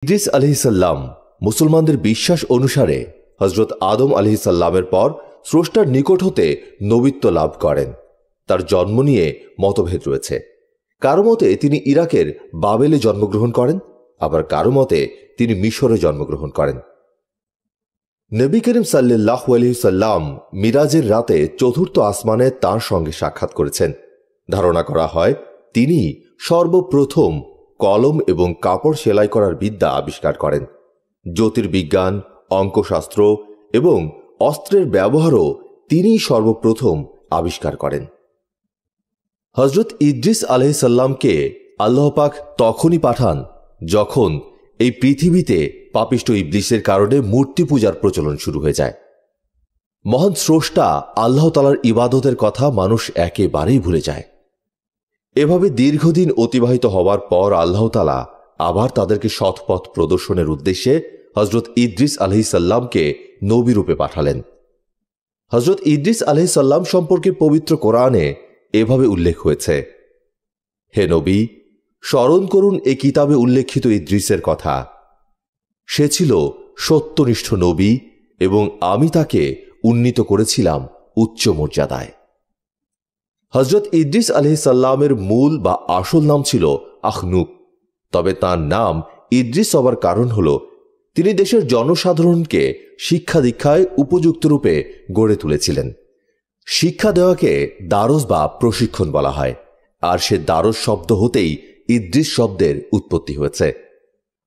ইদ্রিস আলাইহিসসালাম মুসলমানদের বিশ্বাস অনুসারে হযরত আদম আলাইহিসসালামের পর স্রষ্টার নিকট হতে নবিত্ব লাভ করেন। তার জন্ম নিয়ে মতভেদ রয়েছে। কারো মতে তিনি ইরাকের বাবেলে জন্মগ্রহণ করেন, আবার কারো মতে তিনি মিশরে জন্মগ্রহণ করেন। নবী করিম সাল্লাল্লাহু আলাইহি সাল্লাম মিরাজের রাতে চতুর্থ আসমানে তাঁর সঙ্গে সাক্ষাৎ করেছেন। ধারণা করা হয় তিনি সর্বপ্রথম কলম এবং কাপড় সেলাই করার বিদ্যা আবিষ্কার করেন। জ্যোতির্বিজ্ঞান, অঙ্কশাস্ত্র এবং অস্ত্রের ব্যবহারও তিনি সর্বপ্রথম আবিষ্কার করেন। হযরত ইদ্রিস আলাইহিসসালামকে আল্লাহ পাক তখনই পাঠান যখন এই পৃথিবীতে পাপিষ্ঠ ইবলিসের কারণে মূর্তি পূজার প্রচলন শুরু হয়ে যায়। মহান স্রষ্টা আল্লাহ তাআলার ইবাদতের কথা মানুষ একেবারেই ভুলে যায়। এভাবে দীর্ঘদিন অতিবাহিত হওয়ার পর আল্লাহ তাআলা আবার তাদেরকে সৎপথ প্রদর্শনের উদ্দেশ্যে হযরত ইদ্রিস আলাইহিসসালামকে নবী রূপে পাঠালেন। হযরত ইদ্রিস আলাইহিসসালাম সম্পর্কে পবিত্র কোরআনে এভাবে উল্লেখ হয়েছে, হে নবী, স্মরণ করুন এ কিতাবে উল্লেখিত ইদ্রিসের কথা। সে ছিল সত্যনিষ্ঠ নবী এবং আমি তাকে উন্নীত করেছিলাম উচ্চ মর্যাদায়। হযরত ইদ্রিস আলাইহিসসালামের মূল বা আসল নাম ছিল আখনুক। তবে তার নাম ইদ্রিস হবার কারণ হল তিনি দেশের জনসাধারণকে শিক্ষা দীক্ষায় উপযুক্ত রূপে গড়ে তুলেছিলেন। শিক্ষা দেওয়াকে দারস বা প্রশিক্ষণ বলা হয়, আর সে দারস শব্দ হতেই ইদ্রিস শব্দের উৎপত্তি হয়েছে।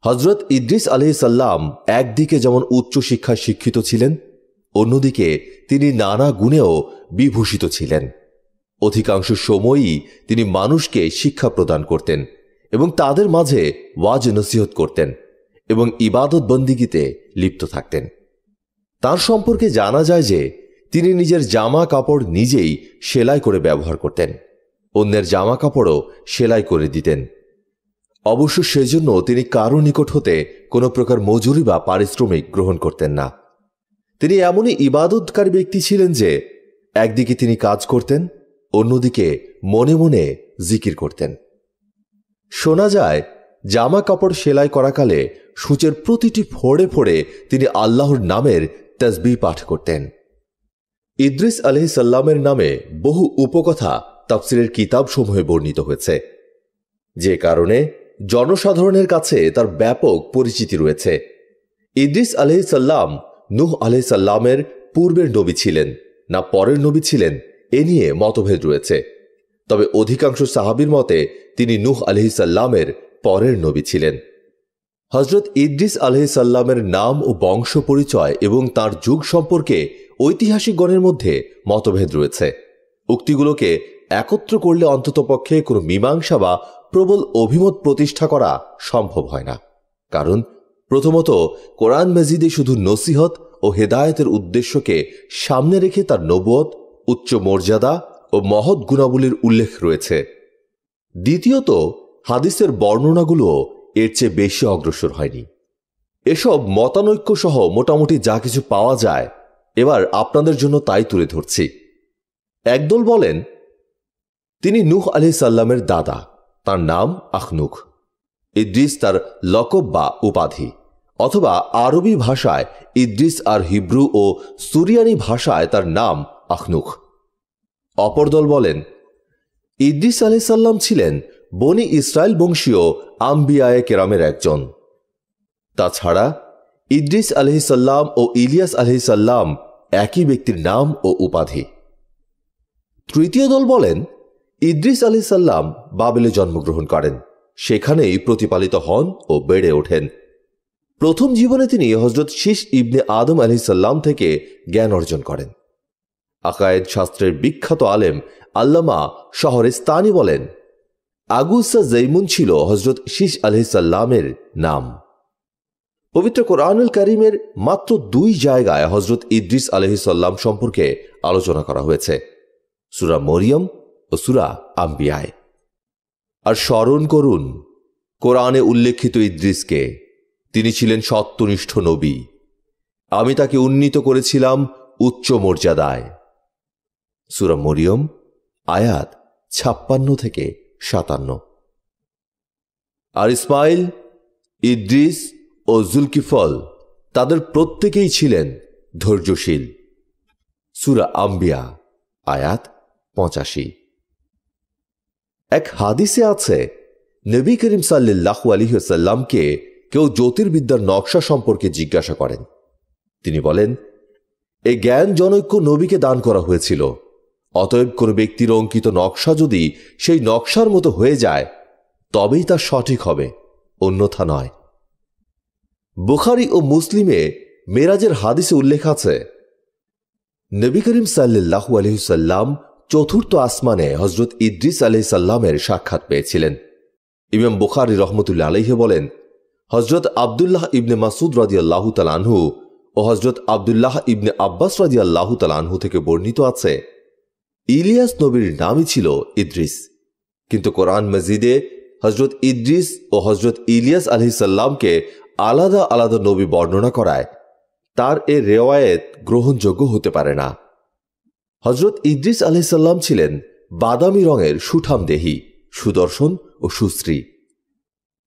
হযরত ইদ্রিস আলাইহিসসালাম একদিকে যেমন উচ্চ শিক্ষায় শিক্ষিত ছিলেন, অন্যদিকে তিনি নানা গুণেও বিভূষিত ছিলেন। অধিকাংশ সময়ই তিনি মানুষকে শিক্ষা প্রদান করতেন এবং তাদের মাঝে ওয়াজ নসিহত করতেন এবং ইবাদত বন্দিগিতে লিপ্ত থাকতেন। তার সম্পর্কে জানা যায় যে তিনি নিজের জামা কাপড় নিজেই সেলাই করে ব্যবহার করতেন, অন্যের জামা কাপড়ও সেলাই করে দিতেন। অবশ্য সেজন্য তিনি কারো নিকট হতে কোনো প্রকার মজুরি বা পারিশ্রমিক গ্রহণ করতেন না। তিনি এমনই ইবাদতকারী ব্যক্তি ছিলেন যে একদিকে তিনি কাজ করতেন, অন্যদিকে মনে মনে জিকির করতেন। শোনা যায় জামা কাপড় সেলাই করাকালে সূচের প্রতিটি ফোড়ে ফোড়ে তিনি আল্লাহর নামের তাসবিহ পাঠ করতেন। ইদ্রিস আলাইহিসসালামের নামে বহু উপকথা তাফসিরের কিতাবসমূহে বর্ণিত হয়েছে, যে কারণে জনসাধারণের কাছে তার ব্যাপক পরিচিতি রয়েছে। ইদ্রিস আলাইহিসসালাম নূহ আলাইহিসসালামের পূর্বের নবী ছিলেন না পরের নবী ছিলেন এ নিয়ে মতভেদ রয়েছে। তবে অধিকাংশ সাহাবীর মতে তিনি নূহ আলাইহিসসালামের পরের নবী ছিলেন। হযরত ইদ্রিস আলাইহিসসালামের নাম ও বংশ পরিচয় এবং তার যুগ সম্পর্কে ঐতিহাসিকগণের মধ্যে মতভেদ রয়েছে। উক্তিগুলোকে একত্র করলে অন্ততপক্ষে কোনো মীমাংসা বা প্রবল অভিমত প্রতিষ্ঠা করা সম্ভব হয় না। কারণ প্রথমত, কোরআন মাজিদে শুধু নসিহত ও হেদায়েতের উদ্দেশ্যকে সামনে রেখে তার নবুয়ত, উচ্চ মর্যাদা ও মহৎ গুণাবলীর উল্লেখ রয়েছে। দ্বিতীয়ত, হাদিসের বর্ণনাগুলোও এর চেয়ে বেশি অগ্রসর হয়নি। এসব মতানৈক্য সহ মোটামুটি যা কিছু পাওয়া যায় এবার আপনাদের জন্য তাই তুলে ধরছি। একদল বলেন তিনি নূহ আলাইহিসসালামের দাদা, তার নাম আখনুক। ইদ্রিস তার লকব বা উপাধি, অথবা আরবি ভাষায় ইদ্রিস আর হিব্রু ও সুরিয়ানি ভাষায় তার নাম আখনুক। অপর দল বলেন ইদ্রিস আলাইহিসসালাম ছিলেন বনি ইসরায়েল বংশীয় আম্বিয়ায়ে কেরামের একজন। তাছাড়া ইদ্রিস আলাইহিসসালাম ও ইলিয়াস আলাইহিসসালাম একই ব্যক্তির নাম ও উপাধি। তৃতীয় দল বলেন ইদ্রিস আলাইহিসসালাম বাবেলে জন্মগ্রহণ করেন, সেখানেই প্রতিপালিত হন ও বেড়ে ওঠেন। প্রথম জীবনে তিনি হযরত শীশ ইবনে আদম আলাইহিসসালাম থেকে জ্ঞান অর্জন করেন। আকায়েদ শাস্ত্রের বিখ্যাত আলেম আল্লামা শাহরিস্তানি বলেন আগুসা জৈমুন ছিল হযরত শীশ আলাইহিসসালামের নাম। পবিত্র কোরআনুল কারীমের মাত্র 2 জায়গায় হযরত ইদ্রিস আলাইহিসসালাম সম্পর্কে আলোচনা করা হয়েছে, সূরা মরিয়ম ও সূরা আম্বিয়ায়। আর স্মরণ করুন কোরআনে উল্লেখিত ইদ্রিসকে, তিনি ছিলেন সত্যনিষ্ঠ নবী, আমি তাকে উন্নীত করেছিলাম উচ্চ মর্যাদায়। সূরা মরিয়ম আয়াত 56 থেকে 57। আর ইসমাইল, ইদ্রিস ও জুলকিফল তাদের প্রত্যেকেই ছিলেন ধৈর্যশীল। সূরা আম্বিয়া আয়াত 85। এক হাদিসে আছে, নবী করিম সাল্লাল্লাহু আলাইহি ওয়াসাল্লামকে কেউ জ্যোতির্বিদ্যার নকশা সম্পর্কে জিজ্ঞাসা করেন। তিনি বলেন, এই জ্ঞান জনৈক নবীকে দান করা হয়েছিল, অতএব কোন ব্যক্তির অঙ্কিত নকশা যদি সেই নকশার মতো হয়ে যায় তবেই তা সঠিক হবে, অন্যথা নয়। বুখারী ও মুসলিমে মেরাজের হাদিসে উল্লেখ আছে, নবী করিম সাল্লাল্লাহু আলাইহি ওয়াসাল্লাম চতুর্থ আসমানে হযরত ইদ্রিস আলাইহিস সালামের সাক্ষাৎ পেয়েছিলেন। ইমাম বুখারী রহমতুল্লাহ আলাইহি বলেন, হযরত আব্দুল্লাহ ইবনে মাসউদ রাদিয়াল্লাহু তাআলা আনহু ও হযরত আব্দুল্লাহ ইবনে আব্বাস রাদিয়াল্লাহু তাআলা আনহু থেকে বর্ণিত আছে, ইলিয়াস নবীর নামই ছিল ইদ্রিস, কিন্তু কোরআন মাজিদে হযরত ইদ্রিস ও হযরত ইলিয়াস আলাইহিস সালামকে আলাদা আলাদা নবী বর্ণনা করায় তার এ রেওয়ায়েত গ্রহণযোগ্য হতে পারে না। হযরত ইদ্রিস আলাইহিস সালাম ছিলেন বাদামি রঙের সুঠামদেহী, সুদর্শন ও সুশ্রী,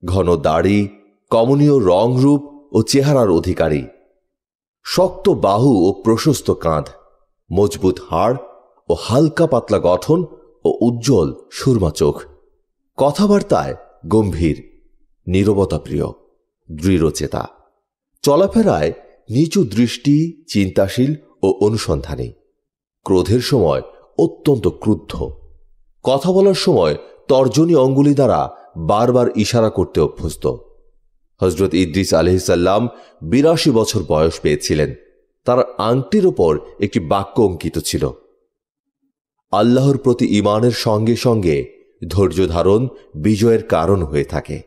ঘন দাড়ি, কমনীয় রংরূপ ও চেহারার অধিকারী, শক্ত বাহু ও প্রশস্ত কাঁধ, মজবুত হাড় ও হালকা পাতলা গঠন ও উজ্জ্বল সুরমা চোখ, কথাবার্তায় গম্ভীর, নীরবতাপ্রিয়, দৃঢ়চেতা, চলাফেরায় নিচু দৃষ্টি, চিন্তাশীল ও অনুসন্ধানী, ক্রোধের সময় অত্যন্ত ক্রুদ্ধ, কথা বলার সময় তর্জনী অঙ্গুলি দ্বারা বারবার ইশারা করতে অভ্যস্ত। হযরত ইদ্রিস আলাইহিস সালাম ৮২ বছর বয়স পেয়েছিলেন। তার আংটির ওপর একটি বাক্য অঙ্কিত ছিল, আল্লাহর প্রতি ঈমানের সঙ্গে সঙ্গে ধৈর্য ধারণ বিজয়ের কারণ হয়ে থাকে।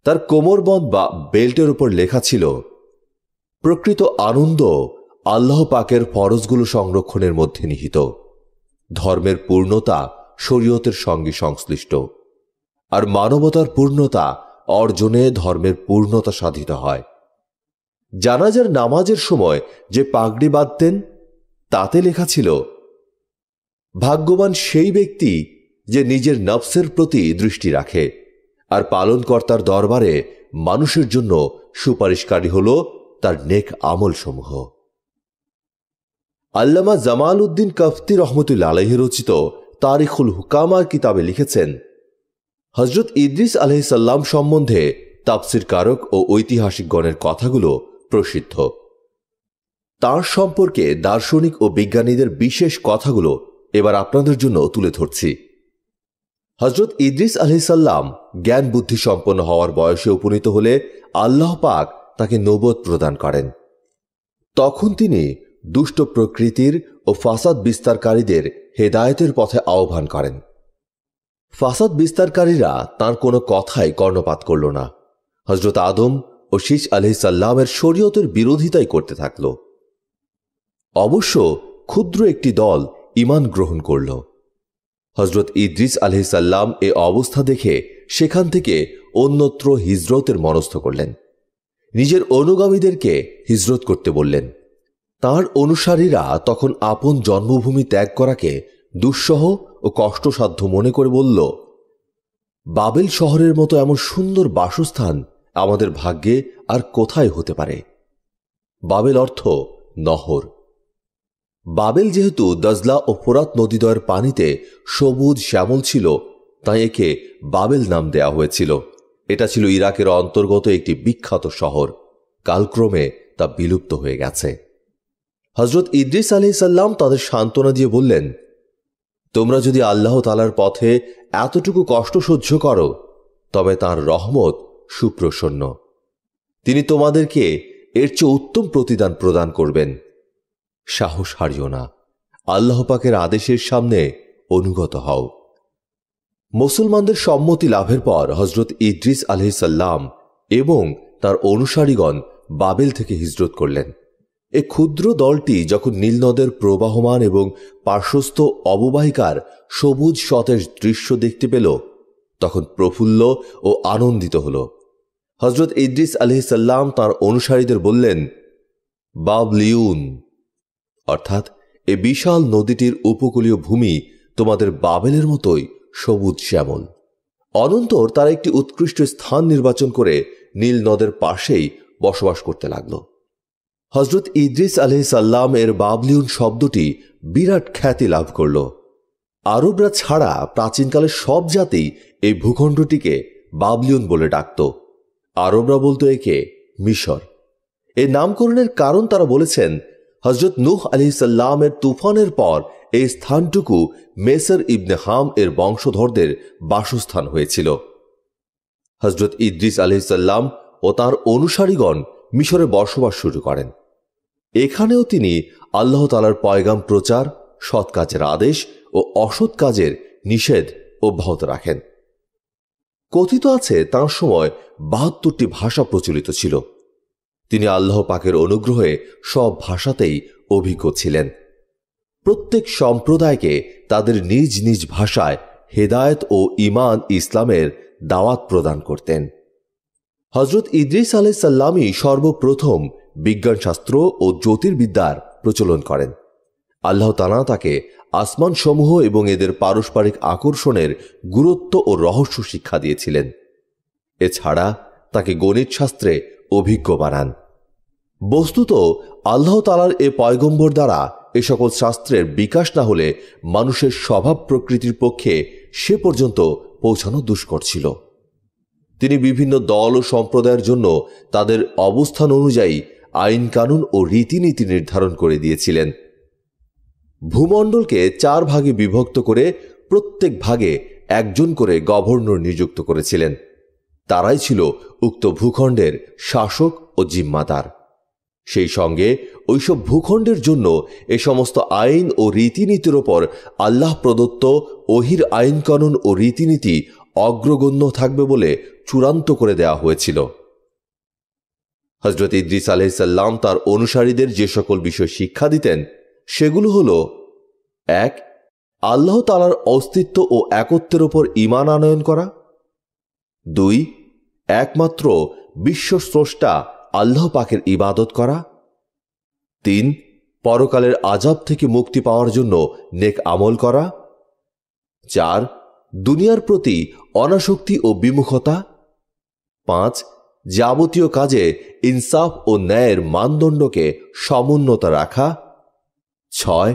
তার কোমরবন্ধ বা বেল্টের উপর লেখা ছিল, প্রকৃত আনন্দ আল্লাহ পাকের ফরজগুলো সংরক্ষণের মধ্যে নিহিত, ধর্মের পূর্ণতা শরীয়তের সঙ্গে সংশ্লিষ্ট, আর মানবতার পূর্ণতা অর্জনে ধর্মের পূর্ণতা সাধিত হয়। জানাজার নামাজের সময় যে পাগড়ি বাঁধতেন তাতে লেখা ছিল, ভাগ্যবান সেই ব্যক্তি যে নিজের নফসের প্রতি দৃষ্টি রাখে আর পালনকর্তার দরবারে মানুষের জন্য সুপারিশকারী হল তার নেক আমলসমূহ। আল্লামা জামাল উদ্দিন কাফতি রহমতুল্লাহ আলাইহি রচিত তারিখুল হুকামার কিতাবে লিখেছেন, হযরত ইদ্রিস আলাইহিস সালাম সম্বন্ধে তাফসীরকারক ও ঐতিহাসিকগণের কথাগুলো প্রসিদ্ধ। তার সম্পর্কে দার্শনিক ও বিজ্ঞানীদের বিশেষ কথাগুলো এবার আপনাদের জন্য তুলে ধরছি। হযরত ইদ্রিস আলাইহিস সালাম জ্ঞান বুদ্ধি সম্পন্ন হওয়ার বয়সে উপনীত হলে আল্লাহ পাক তাকে নবুয়ত প্রদান করেন। তখন তিনি দুষ্ট প্রকৃতির ও ফাসাদ বিস্তারকারীদের হেদায়েতের পথে আহ্বান করেন। ফাসাদ বিস্তারকারীরা তার কোনো কথাই কর্ণপাত করল না। হযরত আদম ও শীস আলাইহিস সালামের শরীয়তের বিরোধিতাই করতে থাকল। অবশ্য ক্ষুদ্র একটি দল ঈমান গ্রহণ করল। হযরত ইদ্রিস আলাইহিস সালাম এ অবস্থা দেখে সেখান থেকে অন্যত্র হিজরতের মনস্থ করলেন। নিজের অনুগামীদেরকে হিজরত করতে বললেন। তার অনুসারীরা তখন আপন জন্মভূমি ত্যাগ করাকে দুঃসহ ও কষ্টসাধ্য মনে করে বলল, বাবেল শহরের মতো এমন সুন্দর বাসস্থান আমাদের ভাগ্যে আর কোথায় হতে পারে। বাবেল অর্থ নহর। বাবেল যেহেতু দজলা ও ফোরাত নদীদ্বয়ের পানিতে সবুজ শ্যামল ছিল, তাই একে বাবেল নাম দেয়া হয়েছিল। এটা ছিল ইরাকের অন্তর্গত একটি বিখ্যাত শহর। কালক্রমে তা বিলুপ্ত হয়ে গেছে। হযরত ইদ্রিস আলাইহিস সালাম তাদের সান্ত্বনা দিয়ে বললেন, তোমরা যদি আল্লাহ তাআলার পথে এতটুকু কষ্ট সহ্য করো তবে তাঁর রহমত সুপ্রসন্ন, তিনি তোমাদেরকে এর চেয়ে উত্তম প্রতিদান প্রদান করবেন। সাহস হারিও না, আল্লাহ পাকের আদেশের সামনে অনুগত হও। মুসলমানদের সম্মতি লাভের পর হযরত ইদ্রিস আলাইহিস সালাম এবং তার অনুসারীগণ বাবেল থেকে হিজরত করলেন। এ ক্ষুদ্র দলটি যখন নীল নদের প্রবাহমান এবং পার্শ্বস্থ অববাহিকার সবুজ সতেজ দৃশ্য দেখতে পেল তখন প্রফুল্ল ও আনন্দিত হল। হযরত ইদ্রিস আলাইহিস সালাম তাঁর অনুসারীদের বললেন, বাবলিউন, অর্থাৎ এ বিশাল নদীটির উপকূলীয় ভূমি তোমাদের বাবেলের মতোই সবুজ শ্যামল। অনন্তর তারা একটি উৎকৃষ্ট স্থান নির্বাচন করে নীল নদের পাশেই বসবাস করতে লাগল। হজরত ইদ্রিস আলাইহিসসালাম এর বাবলিউন শব্দটি বিরাট খ্যাতি লাভ করল। আরবরা ছাড়া প্রাচীনকালে সব জাতি এই ভূখণ্ডটিকে বাবলিউন বলে ডাকত। আরবরা বলতো একে মিশর। এই নামকরণের কারণ তারা বলেছেন, হজরত নূহ আলাইহিসসালামের তুফানের পর এই স্থানটুকু মেসর ইবনে হাম এর বংশধরদের বাসস্থান হয়েছিল। হজরত ইদ্রিস আলাইহিসসালাম ও তাঁর অনুসারীগণ মিশরে বসবাস শুরু করেন। এখানেও তিনি আল্লাহ তাআলার পয়গাম প্রচার, সৎ কাজের আদেশ ও অসৎ কাজের নিষেধ অব্যাহত রাখেন। কথিত আছে তাঁর সময় ৭২টি ভাষা প্রচলিত ছিল। তিনি আল্লাহ পাকের অনুগ্রহে সব ভাষাতেই অভিজ্ঞ ছিলেন। প্রত্যেক সম্প্রদায়কে তাদের নিজ নিজ ভাষায় হেদায়েত ও ঈমান ইসলামের দাওয়াত প্রদান করতেন। হজরত ইদ্রিস আলাইহিসসালামই সর্বপ্রথম বিজ্ঞানশাস্ত্র ও জ্যোতির্বিদ্যার প্রচলন করেন। আল্লাহ তাআলা তাকে আসমানসমূহ এবং এদের পারস্পরিক আকর্ষণের গুরুত্ব ও রহস্য শিক্ষা দিয়েছিলেন। এছাড়া তাকে গণিত শাস্ত্রে অভিজ্ঞ বানান। বস্তুত আল্লাহ তাআলার এ পয়গম্বর দ্বারা এ সকল শাস্ত্রের বিকাশ না হলে মানুষের স্বভাব প্রকৃতির পক্ষে সে পর্যন্ত পৌঁছানো দুষ্কর ছিল। তিনি বিভিন্ন দল ও সম্প্রদায়ের জন্য তাদের অবস্থান অনুযায়ী আইন কানুন ও রীতিনীতি নির্ধারণ করে দিয়েছিলেন। ভূমণ্ডলকে 4 ভাগে বিভক্ত করে প্রত্যেক ভাগে একজন করে গভর্নর নিযুক্ত করেছিলেন। তারাই ছিল উক্ত ভূখণ্ডের শাসক ও জিম্মাদার। সেই সঙ্গে ওইসব ভূখণ্ডের জন্য এ সমস্ত আইন ও রীতিনীতির ওপর আল্লাহ প্রদত্ত ওহির আইন কানুন ও রীতিনীতি অগ্রগণ্য থাকবে বলে চূড়ান্ত করে দেওয়া হয়েছিল। হজরত ইদ্রিস আলাইহিসসালাম তার অনুসারীদের যে সকল বিষয় শিক্ষা দিতেন সেগুলো হল: 1. আল্লাহ তাআলার অস্তিত্ব ও একত্বের ওপর ঈমান আনয়ন করা। 2. একমাত্র বিশ্বস্রষ্টা আল্লাহ পাকের ইবাদত করা। 3. পরকালের আযাব থেকে মুক্তি পাওয়ার জন্য নেক আমল করা। 4. দুনিয়ার প্রতি অনাসক্তি ও বিমুখতা। 5. যাবতীয় কাজে ইনসাফ ও ন্যায়ের মানদণ্ডকে সমুন্নত রাখা। 6.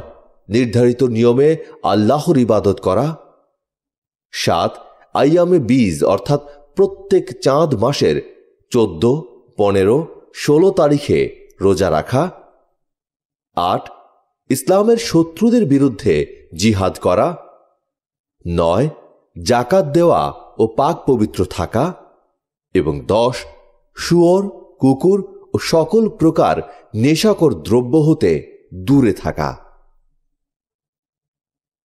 নির্ধারিত নিয়মে আল্লাহর ইবাদত করা। 7. আইয়ামে বীজ অর্থাৎ প্রত্যেক চাঁদ মাসের 14, 15, 16 তারিখে রোজা রাখা। 8. ইসলামের শত্রুদের বিরুদ্ধে জিহাদ করা। 9. জাকাত দেওয়া ও পাক পবিত্র থাকা। এবং 10. শুয়োর, কুকুর ও সকল প্রকার নেশাকর দ্রব্য হতে দূরে থাকা।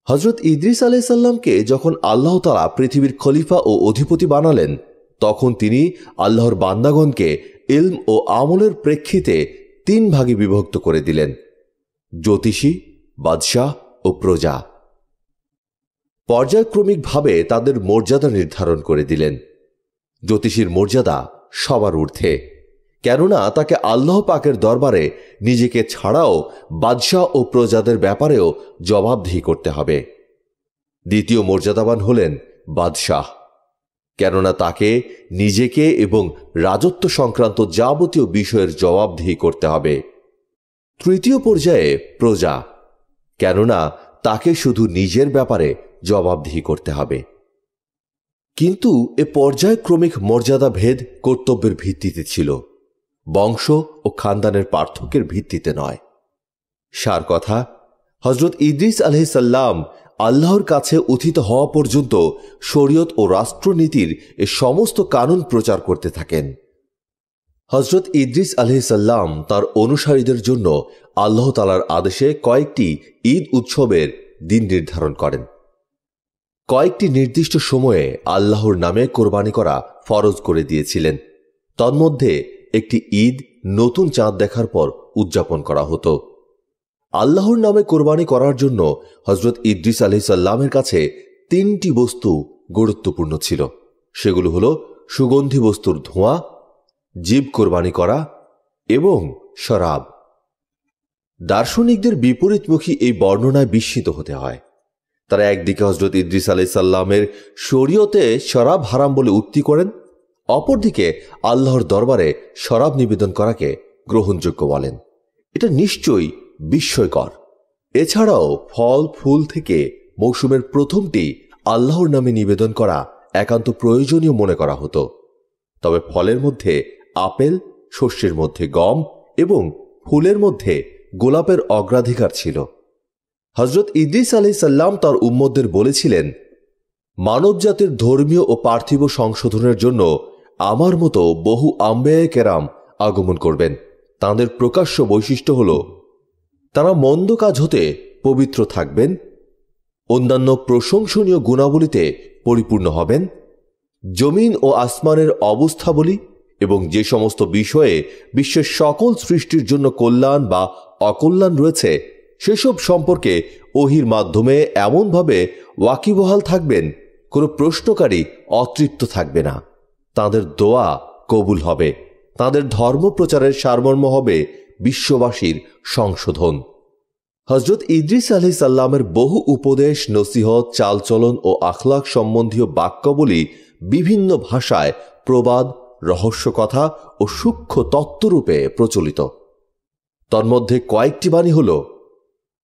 হজরত ইদ্রিস আলাইহিসসালামকে যখন আল্লাহ তাআলা পৃথিবীর খলিফা ও অধিপতি বানালেন, তখন তিনি আল্লাহর বান্দাগণকে ইলম ও আমলের প্রেক্ষিতে 3 ভাগে বিভক্ত করে দিলেন: জ্যোতিষী, বাদশাহ ও প্রজা। পর্যায়ক্রমিকভাবে তাদের মর্যাদা নির্ধারণ করে দিলেন। জ্যোতিষীর মর্যাদা সবার ঊর্ধ্বে, কেননা তাকে আল্লাহ পাকের দরবারে নিজেকে ছাড়াও বাদশাহ ও প্রজাদের ব্যাপারেও জবাবদিহি করতে হবে। দ্বিতীয় মর্যাদাবান হলেন বাদশাহ, কেননা তাকে নিজেকে এবং রাজত্ব সংক্রান্ত যাবতীয় বিষয়ের জবাবদিহি করতে হবে। তৃতীয় পর্যায়ে প্রজা, কেননা তাকে শুধু নিজের ব্যাপারে জবাবদিহি করতে হবে। কিন্তু এ পর্যায়ক্রমিক মর্যাদা ভেদ কর্তব্যের ভিত্তিতে ছিল, বংশ ও খানদানের পার্থক্যের ভিত্তিতে নয়। সার কথা, হজরত ইদ্রিস আলাইহিসসালাম আল্লাহর কাছে উত্থিত হওয়া পর্যন্ত শরীয়ত ও রাষ্ট্রনীতির এ সমস্ত কানুন প্রচার করতে থাকেন। হজরত ইদ্রিস আলাইহিসসালাম তার অনুসারীদের জন্য আল্লাহ তাআলার আদেশে কয়েকটি ঈদ উৎসবের দিন নির্ধারণ করেন। কয়েকটি নির্দিষ্ট সময়ে আল্লাহর নামে কোরবানি করা ফরজ করে দিয়েছিলেন। তন্মধ্যে একটি ঈদ নতুন চাঁদ দেখার পর উদযাপন করা হতো। আল্লাহর নামে কোরবানি করার জন্য হজরত ইদ্রিস আলাইহিসসালামের কাছে 3টি বস্তু গুরুত্বপূর্ণ ছিল। সেগুলো হলো সুগন্ধি বস্তুর ধোঁয়া, জীব কোরবানি করা এবং শরাব। দার্শনিকদের বিপরীতমুখী এই বর্ণনায় বিস্মিত হতে হয়। তারা একদিকে হজরত ইদ্রিস আলাইহিসসালামের শরীয়তে শরাব হারাম বলে উক্তি করেন, অপরদিকে আল্লাহর দরবারে শরাব নিবেদন করাকে গ্রহণযোগ্য বলেন। এটা নিশ্চয়ই বিস্ময়কর। এছাড়াও ফল ফুল থেকে মৌসুমের প্রথমটি আল্লাহর নামে নিবেদন করা একান্ত প্রয়োজনীয় মনে করা হতো। তবে ফলের মধ্যে আপেল, শস্যের মধ্যে গম এবং ফুলের মধ্যে গোলাপের অগ্রাধিকার ছিল। হযরত ইদ্রিস আলাইহিস সালাম তার উম্মতদের বলেছিলেন, মানবজাতির ধর্মীয় ও পার্থিব সংশোধনের জন্য আমার মতো বহু আম্বিয়া কেরাম আগমন করবেন। তাঁদের প্রকাশ্য বৈশিষ্ট্য হল তারা মন্দ কাজ হতে পবিত্র থাকবেন, অন্যান্য প্রশংসনীয় গুণাবলীতে পরিপূর্ণ হবেন, জমিন ও আসমানের অবস্থাবলী এবং যে সমস্ত বিষয়ে বিশ্বের সকল সৃষ্টির জন্য কল্যাণ বা অকল্যাণ রয়েছে সেসব সম্পর্কে ওহির মাধ্যমে এমনভাবে ওয়াকিবহাল থাকবেন কোনো প্রশ্নকারী অতৃপ্ত থাকবে না। তাঁদের দোয়া কবুল হবে, তাঁদের ধর্ম প্রচারের সারমর্ম হবে বিশ্ববাসীর সংশোধন। হযরত ইদ্রিস আলাইহিস সালামের বহু উপদেশ, নসিহত, চালচলন ও আখলাক সম্বন্ধীয় বাক্যাবলী বিভিন্ন ভাষায় প্রবাদ, রহস্যকথা ও সূক্ষ্ম তত্ত্বরূপে প্রচলিত। তন্মধ্যে কয়েকটি বাণী হল,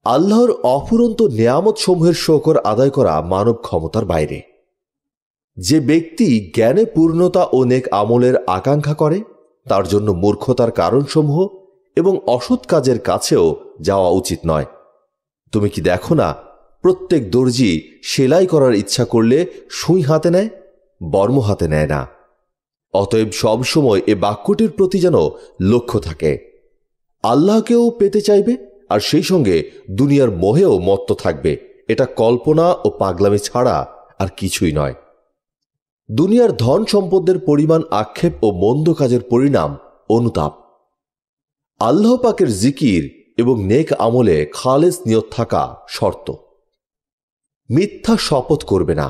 আল্লাহর অফুরন্ত নেয়ামত সমূহের শকর আদায় করা মানব ক্ষমতার বাইরে। যে ব্যক্তি জ্ঞানে পূর্ণতা ও নেক আমলের আকাঙ্ক্ষা করে তার জন্য মূর্খতার কারণসমূহ এবং অসৎ কাজের কাছেও যাওয়া উচিত নয়। তুমি কি দেখো না, প্রত্যেক দর্জি সেলাই করার ইচ্ছা করলে সুই হাতে নেয়, বর্ম হাতে নেয় না। অতএব সবসময় এ বাক্যটির প্রতি যেন লক্ষ্য থাকে। আল্লাহকেও পেতে চাইবে আর সেই সঙ্গে দুনিয়ার মোহেও মত্ত থাকবে। এটা কল্পনা ও পাগলামি ছাড়া আর কিছুই নয়। দুনিয়ার ধন সম্পদের পরিমাণ আক্ষেপ ও মন্দ কাজের পরিণাম অনুতাপ। আল্লাহ পাকের জিকির এবং নেক আমলে খালেস নিয়ত থাকা শর্ত। মিথ্যা শপথ করবে না।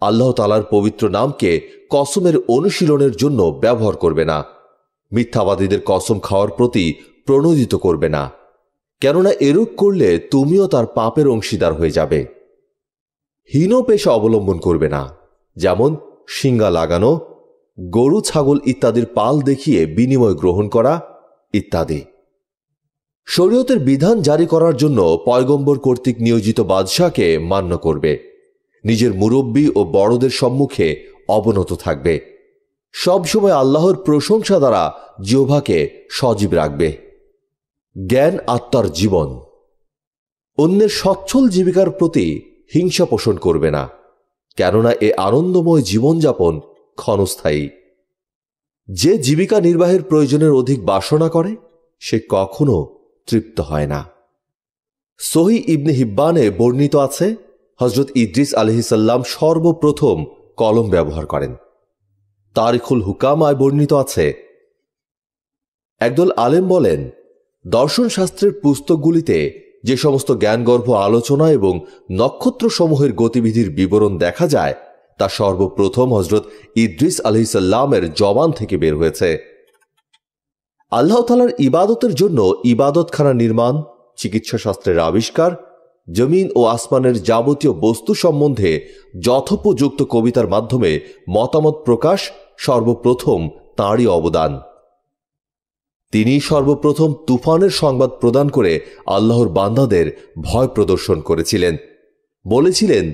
আল্লাহ তাআলার পবিত্র নামকে কসমের অনুশীলনের জন্য ব্যবহার করবে না। মিথ্যাবাদীদের কসম খাওয়ার প্রতি প্রণোদিত করবে না, কেননা এরূপ করলে তুমিও তার পাপের অংশীদার হয়ে যাবে। হীন পেশা অবলম্বন করবে না, যেমন শিঙ্গা লাগানো, গরু ছাগল ইত্যাদির পাল দেখিয়ে বিনিময় গ্রহণ করা ইত্যাদি। শরীয়তের বিধান জারি করার জন্য পয়গম্বর কর্তৃক নিয়োজিত বাদশাহকে মান্য করবে। নিজের মুরব্বী ও বড়দের সম্মুখে অবনত থাকবে। সবসময় আল্লাহর প্রশংসা দ্বারা জিহ্বাকে সজীব রাখবে। জ্ঞান আত্মার জীবন। অন্যের সচ্ছল জীবিকার প্রতি হিংসা পোষণ করবে না, কেননা এ আনন্দময় জীবনযাপন ক্ষণস্থায়ী। যে জীবিকা নির্বাহের প্রয়োজনের অধিক বাসনা করে সে কখনো তৃপ্ত হয় না। সহিহ ইবনে হিব্বানে বর্ণিত আছে, হযরত ইদ্রিস আলাইহিস সালাম সর্বপ্রথম কলম ব্যবহার করেন। তারিখুল হুকামায় বর্ণিত আছে, একদল আলেম বলেন, দর্শন শাস্ত্রের পুস্তকগুলিতে যে সমস্ত জ্ঞানগর্ভ আলোচনা এবং নক্ষত্রসমূহের গতিবিধির বিবরণ দেখা যায় তা সর্বপ্রথম হযরত ইদ্রিস আলাইহিস সালামের জবান থেকে বের হয়েছে। আল্লাহ তাআলার ইবাদতের জন্য ইবাদতখানা নির্মাণ, চিকিৎসা শাস্ত্রের আবিষ্কার, জমিন ও আসমানের যাবতীয় বস্তু সম্বন্ধে যথোপযুক্ত কবিতার মাধ্যমে মতামত প্রকাশ সর্বপ্রথম তাঁরই অবদান। তিনি সর্বপ্রথম তুফানের সংবাদ প্রদান করে আল্লাহর বান্দাদের ভয় প্রদর্শন করেছিলেন। বলেছিলেন,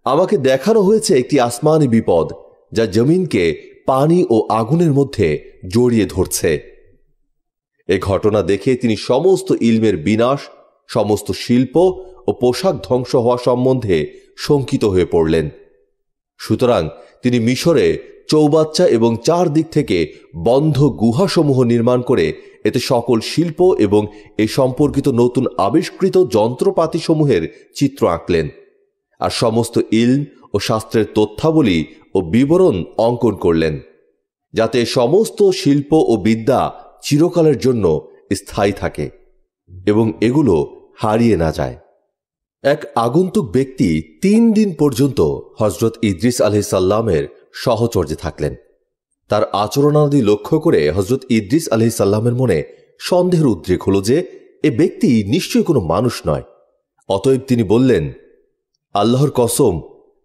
আমাকে দেখানো হয়েছে একটি আসমানি বিপদ যা জমিনকে পানি ও আগুনের মধ্যে জড়িয়ে ধরছে। এ ঘটনা দেখে তিনি সমস্ত ইলমের বিনাশ, সমস্ত শিল্প ও পোশাক ধ্বংস হওয়া সম্বন্ধে শঙ্কিত হয়ে পড়লেন। সুতরাং তিনি মিশরে চৌবাচ্চা এবং চারদিক থেকে বন্ধ গুহাসমূহ নির্মাণ করে এতে সকল শিল্প এবং এ সম্পর্কিত নতুন আবিষ্কৃত যন্ত্রপাতিসমূহের চিত্র আঁকলেন, আর সমস্ত ইলম ও শাস্ত্রের তথ্যাবলী ও বিবরণ অঙ্কন করলেন, যাতে সমস্ত শিল্প ও বিদ্যা চিরকালের জন্য স্থায়ী থাকে এবং এগুলো হারিয়ে না যায়। এক আগন্তুক ব্যক্তি 3 দিন পর্যন্ত হযরত ইদ্রিস আলাইহিস সালামের সহচর্যে থাকলেন। তার আচরণাদি লক্ষ্য করে হযরত ইদ্রিস আলাইহিস সালামের মনে সন্দেহের উদ্রেক হল যে এ ব্যক্তি নিশ্চয়ই কোনো মানুষ নয়। অতএব তিনি বললেন, আল্লাহর কসম,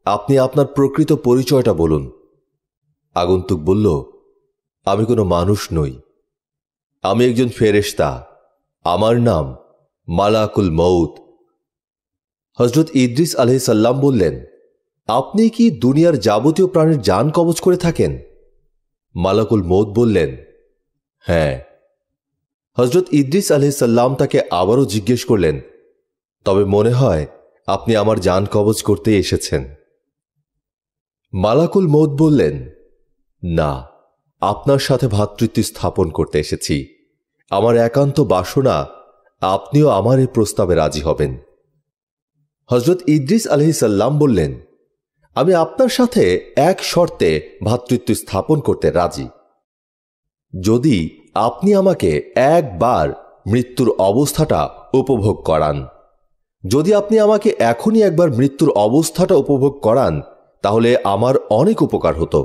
আপনি আপনার প্রকৃত পরিচয়টা বলুন। আগন্তুক বলল, আমি কোনো মানুষ নই, আমি একজন ফেরেশতা, আমার নাম মালাকুল মউত। হযরত ইদ্রিস আলাইহিস সালাম বললেন, আপনি কি দুনিয়ার যাবতীয় প্রাণীর জান কবজ করে থাকেন? মালাকুল মউত বললেন, হ্যাঁ। হযরত ইদ্রিস আলাইহিস সালাম তাকে আবারও জিজ্ঞেস করলেন, তবে মনে হয় আপনি আমার জান কবজ করতে এসেছেন। মালাকুল মউত বললেন, না, আপনার সাথে ভ্রাতৃত্ব স্থাপন করতে এসেছি। আমার একান্ত বাসনা আপনিও আমার এই প্রস্তাবে রাজি হবেন। হযরত ইদ্রিস আলাইহিস সালাম বললেন, আমি আপনার সাথে এক শর্তে ভ্রাতৃত্ব স্থাপন করতে রাজি। যদি আপনি আমাকে একবার মৃত্যুর অবস্থাটা উপভোগ করান। যদি আপনি আমাকে এখনই একবার মৃত্যুর অবস্থাটা উপভোগ করান, তাহলে আমার অনেক উপকার হতো।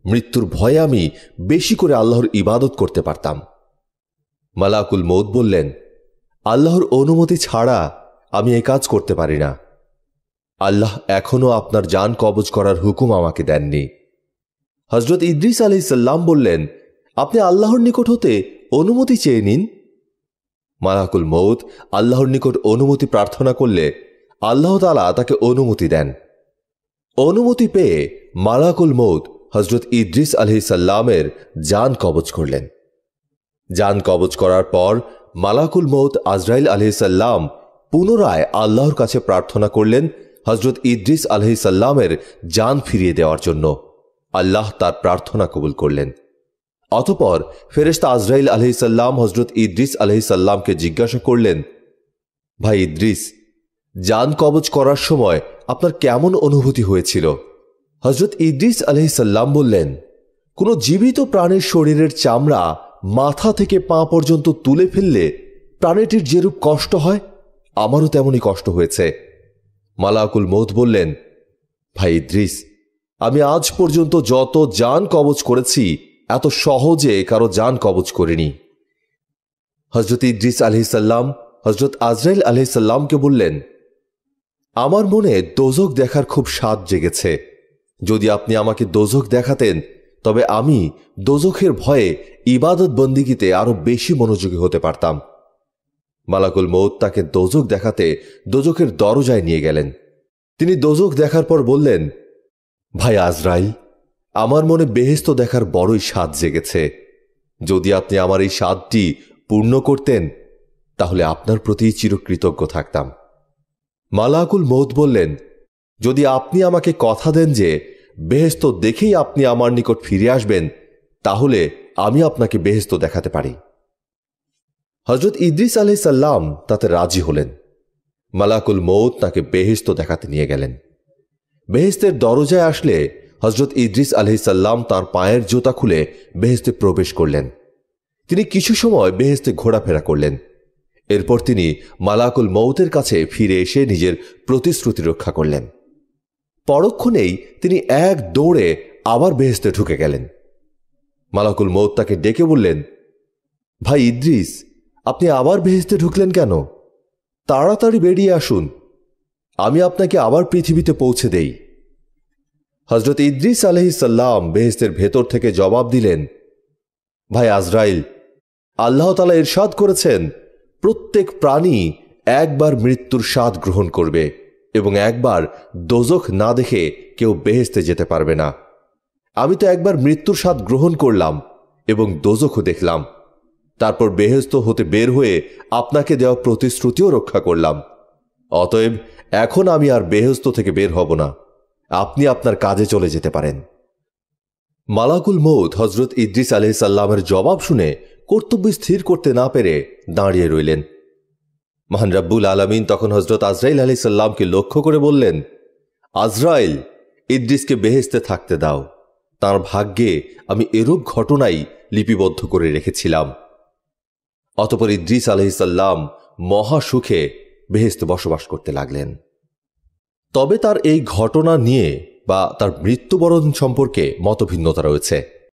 মৃত্যুর ভয়ে আমি বেশি করে আল্লাহর ইবাদত করতে পারতাম। মালাকুল মউত বললেন, আল্লাহর অনুমতি ছাড়া আমি এ কাজ করতে পারি না। আল্লাহ এখনও আপনার জান কবজ করার হুকুম আমাকে দেননি। হযরত ইদ্রিস আলাইহিস সালাম বললেন, আপনি আল্লাহর নিকট হতে অনুমতি চেয়ে নিন। মালাকুল মউত আল্লাহর নিকট অনুমতি প্রার্থনা করলে আল্লাহ তাআলা তাকে অনুমতি দেন। অনুমতি পেয়ে মালাকুল মউত হযরত ইদ্রিস আলাইহিস সালামের জান কবজ করলেন। জান কবজ করার পর মালাকুল মউত আজরাইল আলাইহিস সালাম পুনরায় আল্লাহর কাছে প্রার্থনা করলেন হযরত ইদ্রিস আলাইহিস সালামের জান ফিরিয়ে দেওয়ার জন্য। আল্লাহ তার প্রার্থনা কবুল করলেন। অতঃপর ফেরেশতা আজরাইল আলাইহিস সালাম হযরত ইদ্রিস আলাইহিস সালামকে জিজ্ঞাসা করলেন, ভাই ইদ্রিস, জান কবজ করার সময় আপনার কেমন অনুভূতি হয়েছিল? হযরত ইদ্রিস আলাইহিস সালাম বললেন, কোনো জীবিত প্রাণীর শরীরের চামড়া মাথা থেকে পা পর্যন্ত তুলে ফেললে প্রাণীটির যেরূপ কষ্ট হয়, আমারও তেমনই কষ্ট হয়েছে। মালাকুল মউত বললেন, ভাই ইদ্রিস, আমি আজ পর্যন্ত যত জান কবজ করেছি এত সহজে কারো জান কবজ করিনি। হযরত ইদ্রিস আলাইহিস সালাম হযরত আজরাইল আলাইহিস সালামকে বললেন, আমার মনে দোজখ দেখার খুব স্বাদ জেগেছে। যদি আপনি আমাকে দোজখ দেখাতেন, তবে আমি দোজখের ভয়ে ইবাদত বন্দিগিতে আরো বেশি মনোযোগী হতে পারতাম। মালাকুল মউত তাকে দোজখ দেখাতে দোজখের দরজায় নিয়ে গেলেন। তিনি দোজখ দেখার পর বললেন, ভাই আজরাইল, আমার মনে বেহেশত দেখার বড়ই স্বাদ জেগেছে। যদি আপনি আমার এই স্বাদটি পূর্ণ করতেন, তাহলে আপনার প্রতি চিরকৃতজ্ঞ থাকতাম। মালাকুল মউত বললেন, যদি আপনি আমাকে কথা দেন যে বেহেশত দেখেই আপনি আমার নিকট ফিরে আসবেন, তাহলে আমি আপনাকে বেহেশত দেখাতে পারি। হযরত ইদ্রিস আলাইহিস সালাম তাতে রাজি হলেন। মালাকুল মউত তাকে বেহেশত দেখাতে নিয়ে গেলেন। বেহেশতের দরজায় আসলে হযরত ইদ্রিস আলাইহিস সালাম তার পায়ের জুতা খুলে বেহেশতে প্রবেশ করলেন। তিনি কিছু সময় বেহেশতে ঘোরাফেরা করলেন। এরপর তিনি মালাকুল মউতের কাছে ফিরে এসে নিজের প্রতিশ্রুতি রক্ষা করলেন। পরক্ষণেই তিনি এক দৌড়ে আবার বেহেশতে ঢুকে গেলেন। মালাকুল মউত তাকে ডেকে বললেন, ভাই ইদ্রিস, আপনি আবার বেহেশতে ঢুকলেন কেন? তাড়াতাড়ি বেরিয়ে আসুন, আমি আপনাকে আবার পৃথিবীতে পৌঁছে দেই। হযরত ইদ্রিস আলাইহিস সালাম বেহেশতের ভেতর থেকে জবাব দিলেন, ভাই আজরাইল, আল্লাহ তাআলা ইরশাদ করেছেন, প্রত্যেক প্রাণী একবার মৃত্যুর স্বাদ গ্রহণ করবে এবং একবার দোজখ না দেখে কেউ বেহেশতে যেতে পারবে না। আমি তো একবার মৃত্যুর স্বাদ গ্রহণ করলাম এবং দোজখও দেখলাম। তারপর বেহেশত হতে বের হয়ে আপনাকে দেওয়া প্রতিশ্রুতিও রক্ষা করলাম। অতএব এখন আমি আর বেহেশত থেকে বের হব না। আপনি আপনার কাজে চলে যেতে পারেন। মালাকুল মউত হযরত ইদ্রিস আলাইহিস সালামের জবাব শুনে কর্তব্য স্থির করতে না পেরে দাঁড়িয়ে রইলেন। মহান রব্বুল আলামিন তখন হযরত আজরাইল আলাইহিস সালামকে লক্ষ্য করে বললেন, আজরাইল, ইদ্রিসকে বেহেশতে থাকতে দাও। তার ভাগ্যে আমি এরূপ ঘটনাই লিপিবদ্ধ করে রেখেছিলাম। অতঃপর ইদ্রিস আলাইহিস সালাম মহা সুখে বেহেশতে বসবাস করতে লাগলেন। তবে তার এই ঘটনা নিয়ে বা তার মৃত্যুবরণ সম্পর্কে মতভিন্নতা রয়েছে।